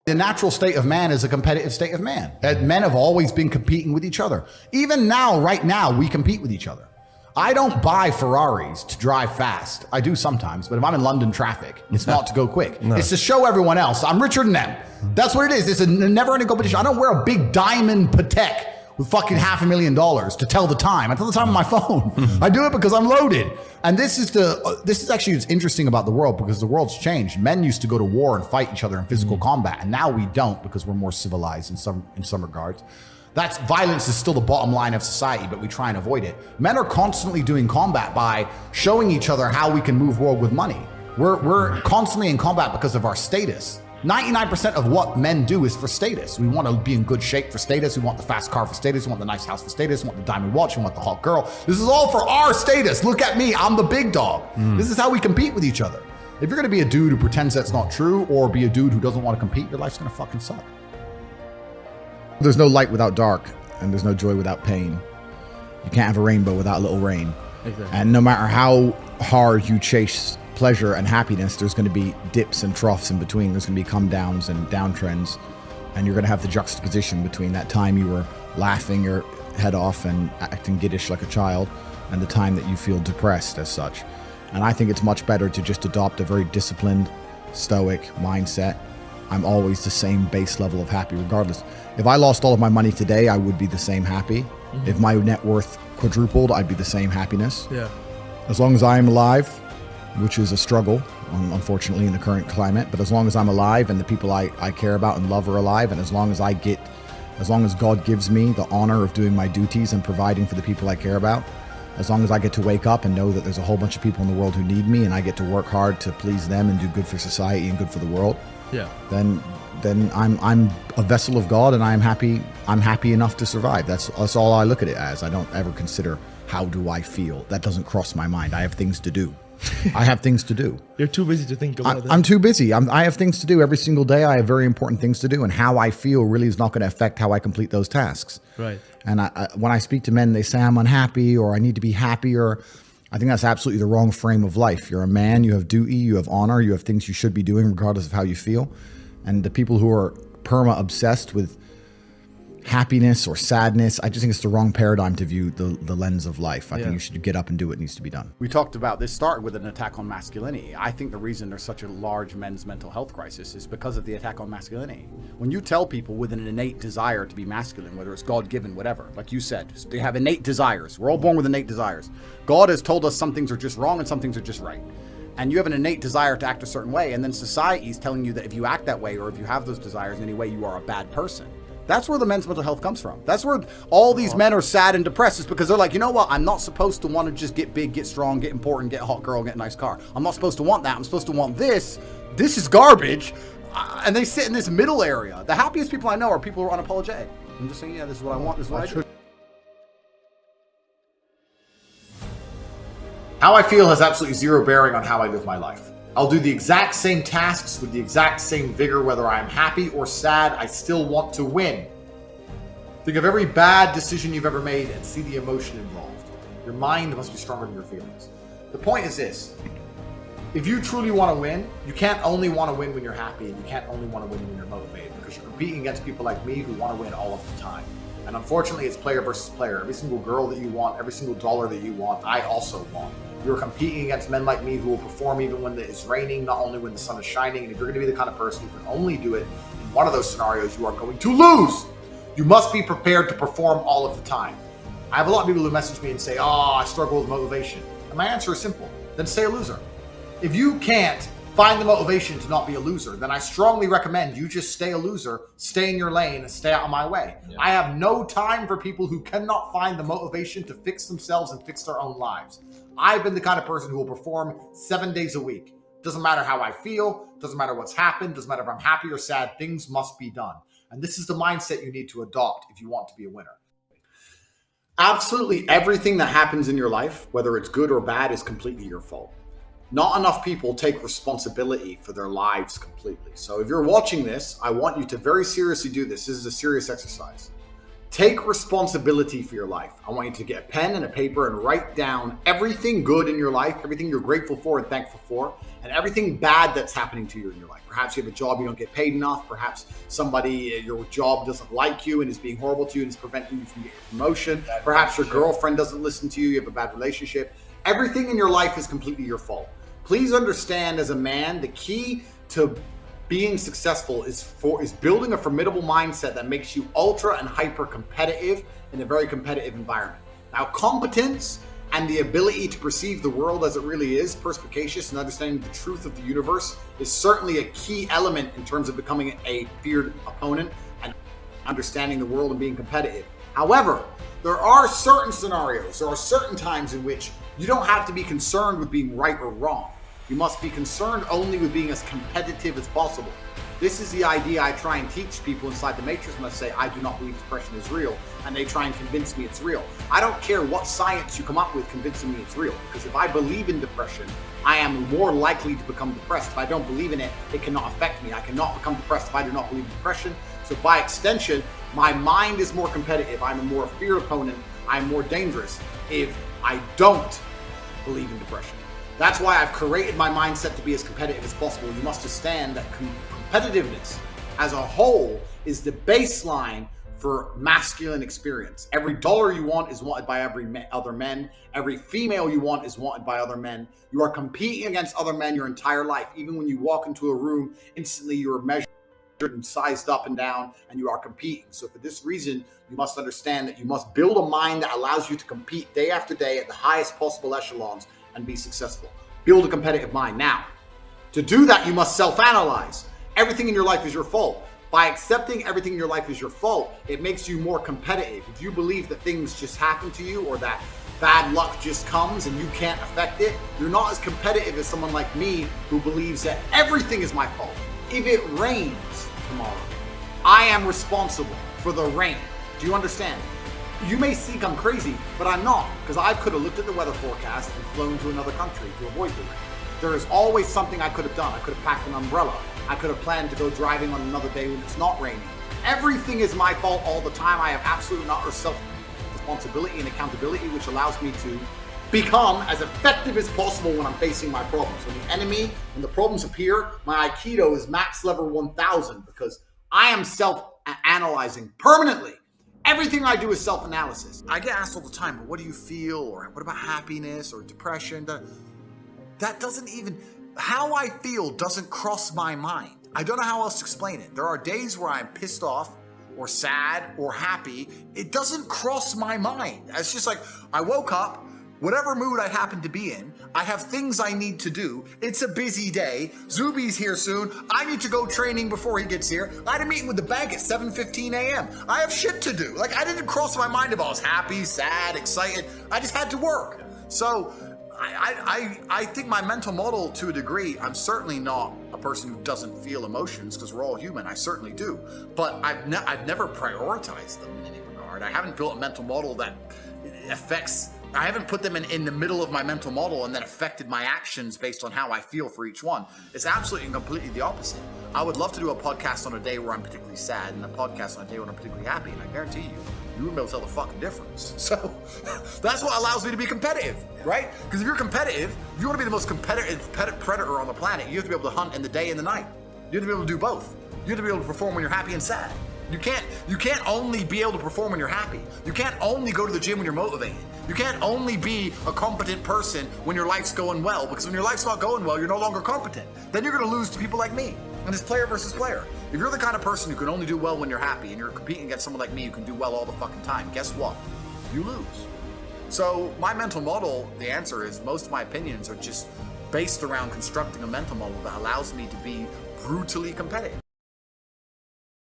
The natural state of man is a competitive state of man. Men have always been competing with each other. Even now, right now, we compete with each other. I don't buy Ferraris to drive fast. I do sometimes, but if I'm in London traffic, it's not to go quick. No. It's to show everyone else I'm richer than them. That's what it is. It's a never-ending competition. I don't wear a big diamond Patek with fucking $500,000 to tell the time. I tell the time on my phone. I do it because I'm loaded. And this is actually what's interesting about the world, because the world's changed. Men used to go to war and fight each other in physical combat, and now we don't, because we're more civilized in some regards. That's violence is still the bottom line of society, but we try and avoid it. Men are constantly doing combat by showing each other how we can move world with money. We're constantly in combat because of our status. 99% of what men do is for status. We want to be in good shape for status. We want the fast car for status. We want the nice house for status. We want the diamond watch. We want the hot girl. This is all for our status. Look at me. I'm the big dog. This is how we compete with each other. If you're going to be a dude who pretends that's not true, or be a dude who doesn't want to compete, your life's going to fucking suck. There's no light without dark, and there's no joy without pain. You can't have a rainbow without a little rain. Exactly. And no matter how hard you chase pleasure and happiness, there's going to be dips and troughs in between. There's going to be come downs and downtrends, and you're going to have the juxtaposition between that time you were laughing your head off and acting giddish like a child, and the time that you feel depressed as such. And I think it's much better to just adopt a very disciplined, stoic mindset. I'm always the same base level of happy regardless. If I lost all of my money today, I would be the same happy. If my net worth quadrupled, I'd be the same happiness. Yeah. As long as I am alive, which is a struggle, unfortunately, in the current climate. But as long as I'm alive and the people I care about and love are alive, and as long as God gives me the honor of doing my duties and providing for the people I care about, as long as I get to wake up and know that there's a whole bunch of people in the world who need me, and I get to work hard to please them and do good for society and good for the world, then I'm a vessel of God, and I'm happy enough to survive. That's all I look at it as. I don't ever consider, how do I feel? That doesn't cross my mind. I have things to do. I have things to do. You're too busy to think about that. I'm too busy. I have things to do every single day. I have very important things to do, and how I feel really is not going to affect how I complete those tasks. Right. And when I speak to men, they say I'm unhappy, or I need to be happier. I think that's absolutely the wrong frame of life. You're a man, you have duty, you have honor, you have things you should be doing regardless of how you feel. And the people who are perma-obsessed with happiness or sadness, I just think it's the wrong paradigm to view the lens of life. I think you should get up and do what needs to be done. We talked about this started with an attack on masculinity. I think the reason there's such a large men's mental health crisis is because of the attack on masculinity. When you tell people with an innate desire to be masculine, whether it's God-given, whatever, like you said, they have innate desires. We're all born with innate desires. God has told us some things are just wrong and some things are just right. And you have an innate desire to act a certain way, and then society is telling you that if you act that way, or if you have those desires in any way, you are a bad person. That's where the men's mental health comes from. That's where all these men are sad and depressed, is because they're like, you know what? I'm not supposed to want to just get big, get strong, get important, get a hot girl, get a nice car. I'm not supposed to want that. I'm supposed to want this. This is garbage. And they sit in this middle area. The happiest people I know are people who are unapologetic. I'm just saying, yeah, this is what I want. This is what I do. How I feel has absolutely zero bearing on how I live my life. I'll do the exact same tasks with the exact same vigor, whether I'm happy or sad. I still want to win. Think of every bad decision you've ever made and see the emotion involved. Your mind must be stronger than your feelings. The point is this. If you truly want to win, you can't only want to win when you're happy, and you can't only want to win when you're motivated, because you're competing against people like me who want to win all of the time. And unfortunately, it's player versus player. Every single girl that you want, every single dollar that you want, I also want. You're competing against men like me who will perform even when it's raining, not only when the sun is shining. And if you're going to be the kind of person who can only do it in one of those scenarios, you are going to lose. You must be prepared to perform all of the time. I have a lot of people who message me and say, oh, I struggle with motivation. And my answer is simple. Then stay a loser. If you can't find the motivation to not be a loser, then I strongly recommend you just stay a loser, stay in your lane, and stay out of my way. Yeah. I have no time for people who cannot find the motivation to fix themselves and fix their own lives. I've been the kind of person who will perform 7 days a week. Doesn't matter how I feel, doesn't matter what's happened, doesn't matter if I'm happy or sad, things must be done. And this is the mindset you need to adopt if you want to be a winner. Absolutely everything that happens in your life, whether it's good or bad, is completely your fault. Not enough people take responsibility for their lives completely. So if you're watching this, I want you to very seriously do this. This is a serious exercise. Take responsibility for your life. I want you to get a pen and a paper and write down everything good in your life, everything you're grateful for and thankful for, and everything bad that's happening to you in your life. Perhaps you have a job you don't get paid enough. Perhaps somebody at your job doesn't like you and is being horrible to you and is preventing you from getting a promotion. Perhaps your girlfriend doesn't listen to you. You have a bad relationship. Everything in your life is completely your fault. Please understand, as a man, the key to being successful is building a formidable mindset that makes you ultra and hyper competitive in a very competitive environment. Now, competence and the ability to perceive the world as it really is, perspicacious and understanding the truth of the universe, is certainly a key element in terms of becoming a feared opponent and understanding the world and being competitive. However, there are certain scenarios, there are certain times in which you don't have to be concerned with being right or wrong. You must be concerned only with being as competitive as possible. This is the idea I try and teach people inside the Matrix when I say I do not believe depression is real, and they try and convince me it's real. I don't care what science you come up with convincing me it's real, because if I believe in depression, I am more likely to become depressed. If I don't believe in it, it cannot affect me. I cannot become depressed if I do not believe in depression. So by extension, my mind is more competitive. I'm a more feared opponent. I'm more dangerous if I don't believe in depression. That's why I've created my mindset to be as competitive as possible. You must understand that competitiveness as a whole is the baseline for masculine experience. Every dollar you want is wanted by other men. Every female you want is wanted by other men. You are competing against other men your entire life. Even when you walk into a room, instantly you are measured and sized up and down, and you are competing. So for this reason, you must understand that you must build a mind that allows you to compete day after day at the highest possible echelons and be successful. Build a competitive mind. Now, to do that, you must self-analyze. Everything in your life is your fault. By accepting everything in your life is your fault, it makes you more competitive. If you believe that things just happen to you or that bad luck just comes and you can't affect it, you're not as competitive as someone like me who believes that everything is my fault. If it rains tomorrow, I am responsible for the rain. Do you understand? You may think I'm crazy, but I'm not, because I could have looked at the weather forecast and flown to another country to avoid the rain. There is always something I could have done. I could have packed an umbrella. I could have planned to go driving on another day when it's not raining. Everything is my fault all the time. I have absolutely not self-responsibility and accountability, which allows me to become as effective as possible when I'm facing my problems. When the enemy and the problems appear, my Aikido is max level 1000 because I am self-analyzing permanently. Everything I do is self-analysis. I get asked all the time, but what do you feel? Or what about happiness or depression? That doesn't even, how I feel doesn't cross my mind. I don't know how else to explain it. There are days where I'm pissed off or sad or happy. It doesn't cross my mind. It's just like, I woke up, whatever mood I happen to be in, I have things I need to do. It's a busy day. Zuby's here soon. I need to go training before he gets here. I had a meeting with the bank at 7:15 a.m. I have shit to do. Like, I didn't cross my mind if I was happy, sad, excited. I just had to work. So I think my mental model, to a degree, I'm certainly not a person who doesn't feel emotions, because we're all human. I certainly do. But I've never prioritized them in any regard. I haven't built a mental model that affects, I haven't put them in the middle of my mental model and then affected my actions based on how I feel for each one. It's absolutely and completely the opposite. I would love to do a podcast on a day where I'm particularly sad and a podcast on a day when I'm particularly happy, and I guarantee you wouldn't be able to tell the fucking difference. So that's what allows me to be competitive, right? Because if you're competitive, if you want to be the most competitive predator on the planet, you have to be able to hunt in the day and the night. You have to be able to do both. You have to be able to perform when you're happy and sad. You can't only be able to perform when you're happy. You can't only go to the gym when you're motivated. You can't only be a competent person when your life's going well, because when your life's not going well, you're no longer competent. Then you're going to lose to people like me. And it's player versus player. If you're the kind of person who can only do well when you're happy and you're competing against someone like me who can do well all the fucking time, guess what? You lose. So my mental model, the answer is most of my opinions are just based around constructing a mental model that allows me to be brutally competitive.